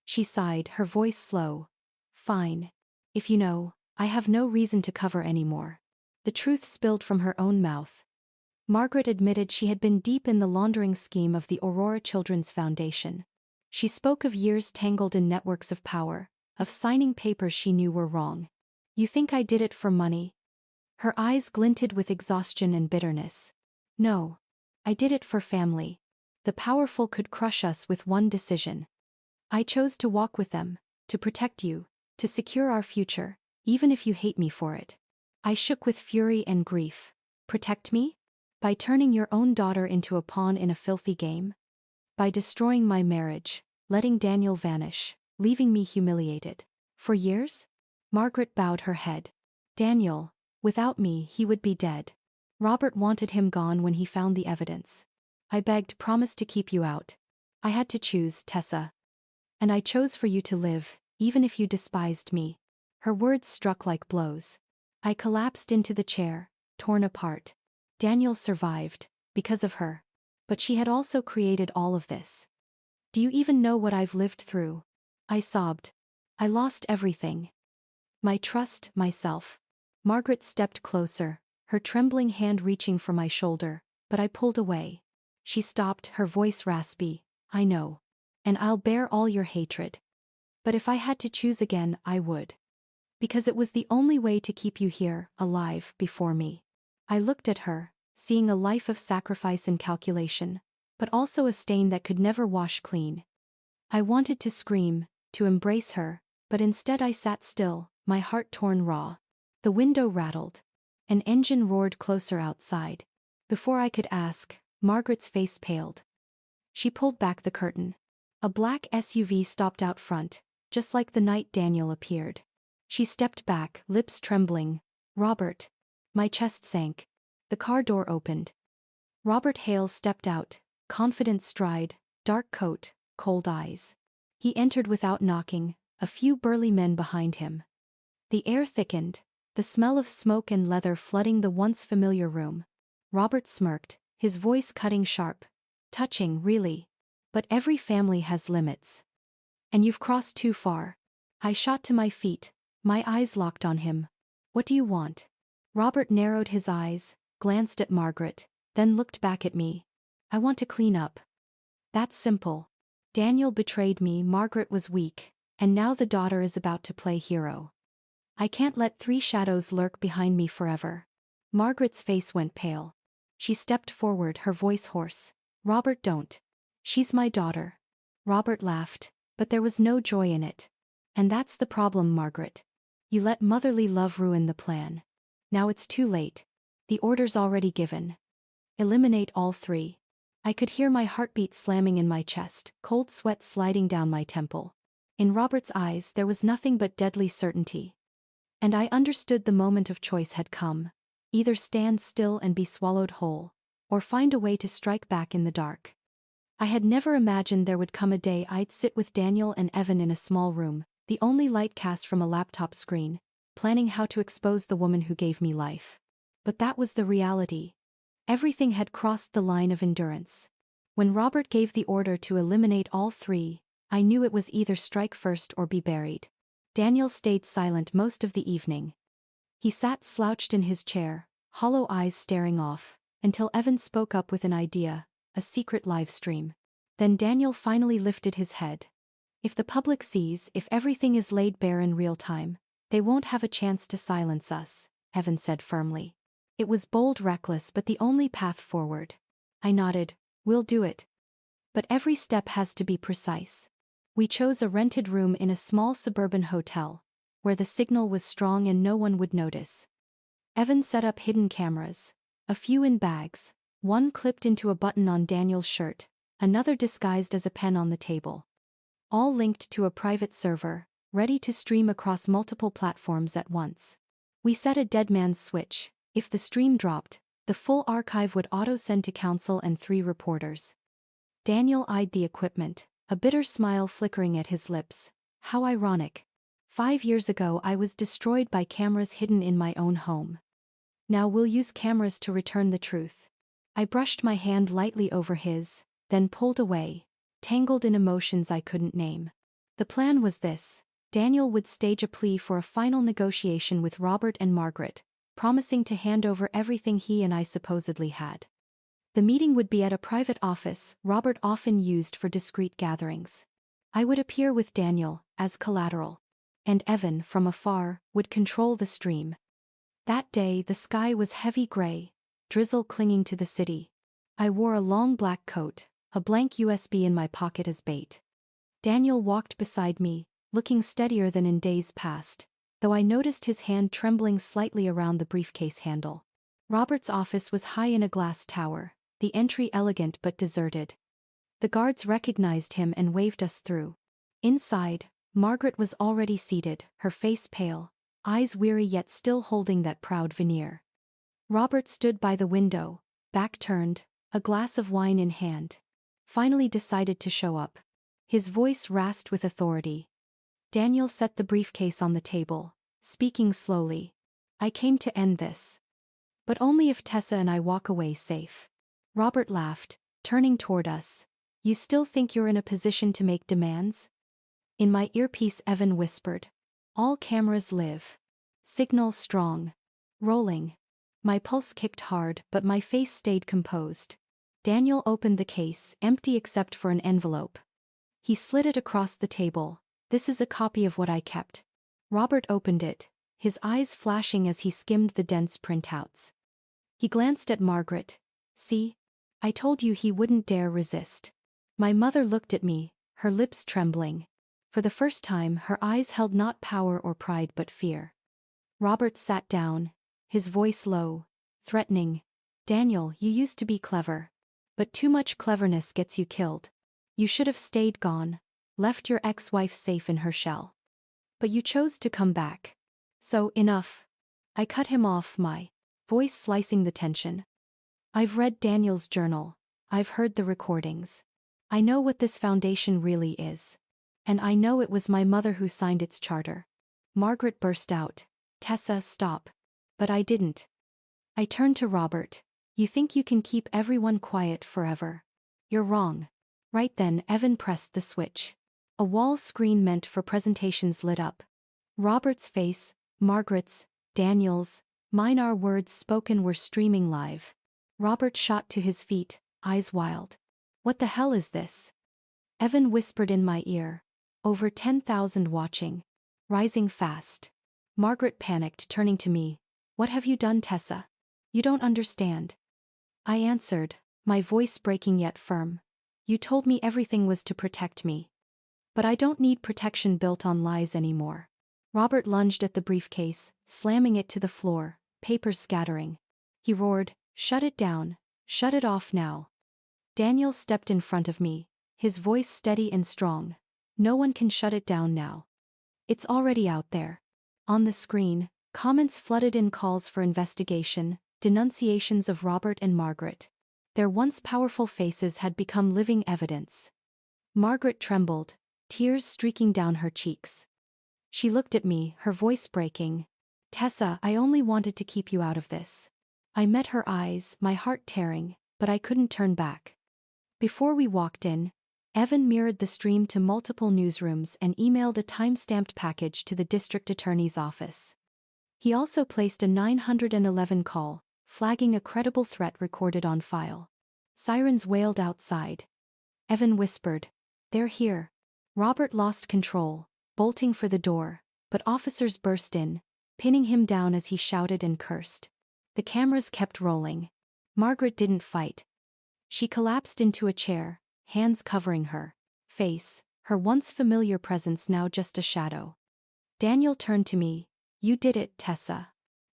She sighed, her voice slow. "Fine. If you know, I have no reason to cover anymore." The truth spilled from her own mouth. Margaret admitted she had been deep in the laundering scheme of the Aurora Children's Foundation. She spoke of years tangled in networks of power, of signing papers she knew were wrong. "You think I did it for money?" Her eyes glinted with exhaustion and bitterness. "No. I did it for family. The powerful could crush us with one decision. I chose to walk with them, to protect you, to secure our future, even if you hate me for it." I shook with fury and grief. "Protect me? By turning your own daughter into a pawn in a filthy game? By destroying my marriage, letting Daniel vanish, leaving me humiliated? For years?" Margaret bowed her head. "Daniel, without me he would be dead. Robert wanted him gone when he found the evidence. I begged, promised to keep you out. I had to choose, Tessa. And I chose for you to live, even if you despised me." Her words struck like blows. I collapsed into the chair, torn apart. Daniel survived, because of her. But she had also created all of this. "Do you even know what I've lived through?" I sobbed. "I lost everything. My trust, myself." Margaret stepped closer, her trembling hand reaching for my shoulder, but I pulled away. She stopped, her voice raspy. "I know. And I'll bear all your hatred. But if I had to choose again, I would. Because it was the only way to keep you here, alive, before me." I looked at her, seeing a life of sacrifice and calculation, but also a stain that could never wash clean. I wanted to scream, to embrace her, but instead I sat still, my heart torn raw. The window rattled. An engine roared closer outside. Before I could ask, Margaret's face paled. She pulled back the curtain. A black SUV stopped out front, just like the night Daniel appeared. She stepped back, lips trembling. "Robert." My chest sank. The car door opened. Robert Hales stepped out, confident stride, dark coat, cold eyes. He entered without knocking, a few burly men behind him. The air thickened, the smell of smoke and leather flooding the once familiar room. Robert smirked, his voice cutting sharp. "Touching, really. But every family has limits. And you've crossed too far. I shot to my feet, my eyes locked on him. What do you want? Robert narrowed his eyes, glanced at Margaret, then looked back at me. I want to clean up. That's simple. Daniel betrayed me, Margaret was weak, and now the daughter is about to play hero. I can't let three shadows lurk behind me forever. Margaret's face went pale. She stepped forward, her voice hoarse. Robert, don't. She's my daughter. Robert laughed, but there was no joy in it. And that's the problem, Margaret. You let motherly love ruin the plan. Now it's too late. The order's already given. Eliminate all three. I could hear my heartbeat slamming in my chest, cold sweat sliding down my temple. In Robert's eyes there was nothing but deadly certainty. And I understood the moment of choice had come. Either stand still and be swallowed whole, or find a way to strike back in the dark. I had never imagined there would come a day I'd sit with Daniel and Evan in a small room, the only light cast from a laptop screen, planning how to expose the woman who gave me life. But that was the reality. Everything had crossed the line of endurance. When Robert gave the order to eliminate all three, I knew it was either strike first or be buried. Daniel stayed silent most of the evening. He sat slouched in his chair, hollow eyes staring off, until Evan spoke up with an idea, a secret live stream. Then Daniel finally lifted his head. If the public sees, if everything is laid bare in real time, they won't have a chance to silence us, Evan said firmly. It was bold, reckless, but the only path forward. I nodded. We'll do it. But every step has to be precise. We chose a rented room in a small suburban hotel, where the signal was strong and no one would notice. Evan set up hidden cameras, a few in bags, one clipped into a button on Daniel's shirt, another disguised as a pen on the table. All linked to a private server, ready to stream across multiple platforms at once. We set a dead man's switch. If the stream dropped, the full archive would auto-send to counsel and 3 reporters. Daniel eyed the equipment, a bitter smile flickering at his lips. How ironic. 5 years ago I was destroyed by cameras hidden in my own home. Now we'll use cameras to return the truth. I brushed my hand lightly over his, then pulled away, tangled in emotions I couldn't name. The plan was this. Daniel would stage a plea for a final negotiation with Robert and Margaret, promising to hand over everything he and I supposedly had. The meeting would be at a private office Robert often used for discreet gatherings. I would appear with Daniel, as collateral. And Evan, from afar, would control the stream. That day the sky was heavy gray, drizzle clinging to the city. I wore a long black coat, a blank USB in my pocket as bait. Daniel walked beside me, looking steadier than in days past, though I noticed his hand trembling slightly around the briefcase handle. Robert's office was high in a glass tower, the entry elegant but deserted. The guards recognized him and waved us through. Inside, Margaret was already seated, her face pale, eyes weary yet still holding that proud veneer. Robert stood by the window, back turned, a glass of wine in hand. Finally decided to show up. His voice rasped with authority. Daniel set the briefcase on the table, speaking slowly. I came to end this. But only if Tessa and I walk away safe. Robert laughed, turning toward us. You still think you're in a position to make demands? In my earpiece Evan whispered. All cameras live. Signal strong. Rolling. My pulse kicked hard, but my face stayed composed. Daniel opened the case, empty except for an envelope. He slid it across the table. This is a copy of what I kept. Robert opened it, his eyes flashing as he skimmed the dense printouts. He glanced at Margaret. See? I told you he wouldn't dare resist. My mother looked at me, her lips trembling. For the first time, her eyes held not power or pride but fear. Robert sat down, his voice low, threatening. Daniel, you used to be clever. But too much cleverness gets you killed. You should have stayed gone. Left your ex-wife safe in her shell. But you chose to come back. So, enough. I cut him off, my voice slicing the tension. I've read Daniel's journal. I've heard the recordings. I know what this foundation really is. And I know it was my mother who signed its charter. Margaret burst out. Tessa, stop. But I didn't. I turned to Robert. You think you can keep everyone quiet forever? You're wrong. Right then, Evan pressed the switch. A wall screen meant for presentations lit up. Robert's face, Margaret's, Daniel's, mine, our words spoken were streaming live. Robert shot to his feet, eyes wild. What the hell is this? Evan whispered in my ear. Over 10,000 watching. Rising fast. Margaret panicked, turning to me. What have you done, Tessa? You don't understand. I answered, my voice breaking yet firm. You told me everything was to protect me. But I don't need protection built on lies anymore. Robert lunged at the briefcase, slamming it to the floor, papers scattering. He roared, shut it down, shut it off now. Daniel stepped in front of me, his voice steady and strong. No one can shut it down now. It's already out there. On the screen, comments flooded in, calls for investigation, denunciations of Robert and Margaret. Their once powerful faces had become living evidence. Margaret trembled, tears streaking down her cheeks. She looked at me, her voice breaking. Tessa, I only wanted to keep you out of this. I met her eyes, my heart tearing, but I couldn't turn back. Before we walked in, Evan mirrored the stream to multiple newsrooms and emailed a time-stamped package to the district attorney's office. He also placed a 911 call, flagging a credible threat recorded on file. Sirens wailed outside. Evan whispered, they're here. Robert lost control, bolting for the door, but officers burst in, pinning him down as he shouted and cursed. The cameras kept rolling. Margaret didn't fight. She collapsed into a chair, hands covering her face, her once familiar presence now just a shadow. Daniel turned to me. You did it, Tessa.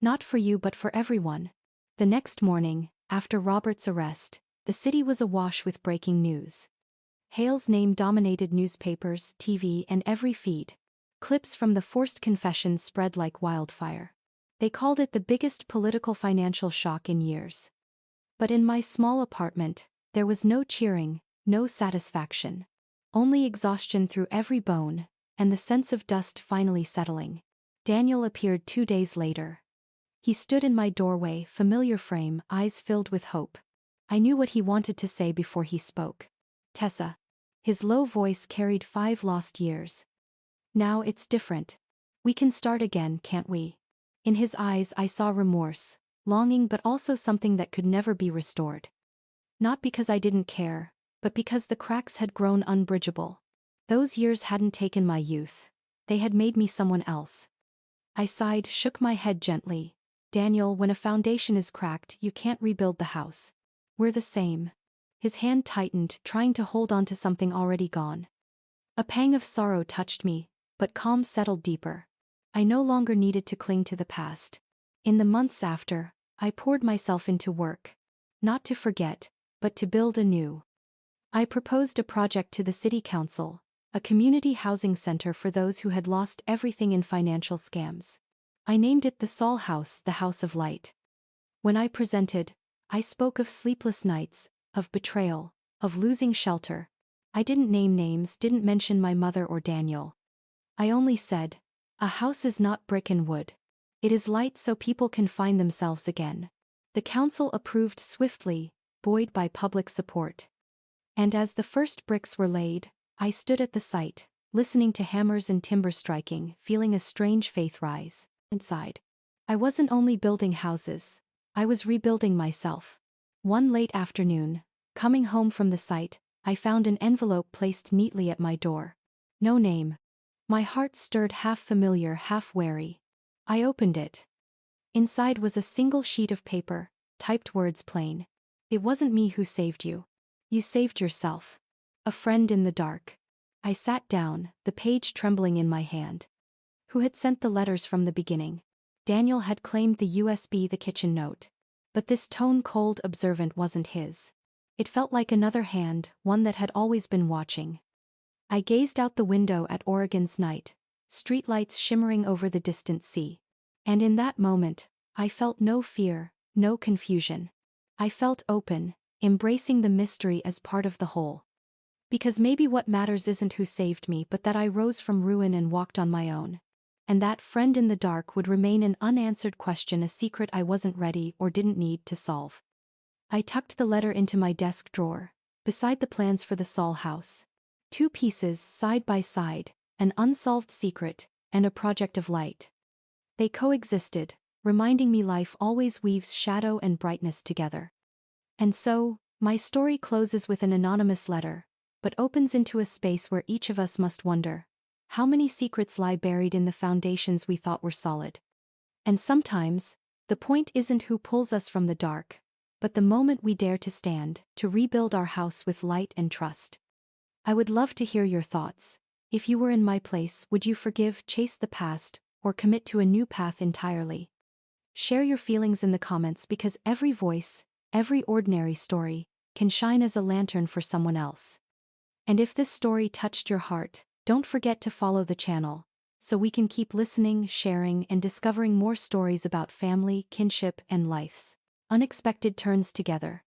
Not for you but for everyone. The next morning, after Robert's arrest, the city was awash with breaking news. Hale's name dominated newspapers, TV, and every feed. Clips from the forced confessions spread like wildfire. They called it the biggest political financial shock in years. But in my small apartment, there was no cheering, no satisfaction. Only exhaustion through every bone, and the sense of dust finally settling. Daniel appeared 2 days later. He stood in my doorway, familiar frame, eyes filled with hope. I knew what he wanted to say before he spoke. Tessa. His low voice carried 5 lost years. Now it's different. We can start again, can't we? In his eyes I saw remorse, longing, but also something that could never be restored. Not because I didn't care, but because the cracks had grown unbridgeable. Those years hadn't taken my youth. They had made me someone else. I sighed, shook my head gently. Daniel, when a foundation is cracked, you can't rebuild the house. We're the same. His hand tightened, trying to hold on to something already gone. A pang of sorrow touched me, but calm settled deeper. I no longer needed to cling to the past. In the months after, I poured myself into work. Not to forget, but to build anew. I proposed a project to the city council, a community housing center for those who had lost everything in financial scams. I named it the Saul House, the House of Light. When I presented, I spoke of sleepless nights, of betrayal, of losing shelter. I didn't name names, didn't mention my mother or Daniel. I only said, a house is not brick and wood. It is light so people can find themselves again. The council approved swiftly, buoyed by public support. And as the first bricks were laid, I stood at the site, listening to hammers and timber striking, feeling a strange faith rise inside. I wasn't only building houses, I was rebuilding myself. One late afternoon, coming home from the site, I found an envelope placed neatly at my door. No name. My heart stirred, half familiar, half wary. I opened it. Inside was a single sheet of paper, typed words plain. It wasn't me who saved you. You saved yourself. A friend in the dark. I sat down, the page trembling in my hand. Who had sent the letters from the beginning? Daniel had claimed the USB, the kitchen note. But this tone, cold, observant, wasn't his. It felt like another hand, one that had always been watching. I gazed out the window at Oregon's night, streetlights shimmering over the distant sea. And in that moment, I felt no fear, no confusion. I felt open, embracing the mystery as part of the whole. Because maybe what matters isn't who saved me, but that I rose from ruin and walked on my own. And that friend in the dark would remain an unanswered question, a secret I wasn't ready or didn't need to solve. I tucked the letter into my desk drawer, beside the plans for the Saul house. Two pieces side by side, an unsolved secret, and a project of light. They coexisted, reminding me life always weaves shadow and brightness together. And so, my story closes with an anonymous letter, but opens into a space where each of us must wonder, how many secrets lie buried in the foundations we thought were solid? And sometimes, the point isn't who pulls us from the dark, but the moment we dare to stand, to rebuild our house with light and trust. I would love to hear your thoughts. If you were in my place, would you forgive, chase the past, or commit to a new path entirely? Share your feelings in the comments because every voice, every ordinary story, can shine as a lantern for someone else. And if this story touched your heart, don't forget to follow the channel, so we can keep listening, sharing, and discovering more stories about family, kinship, and life's unexpected turns together.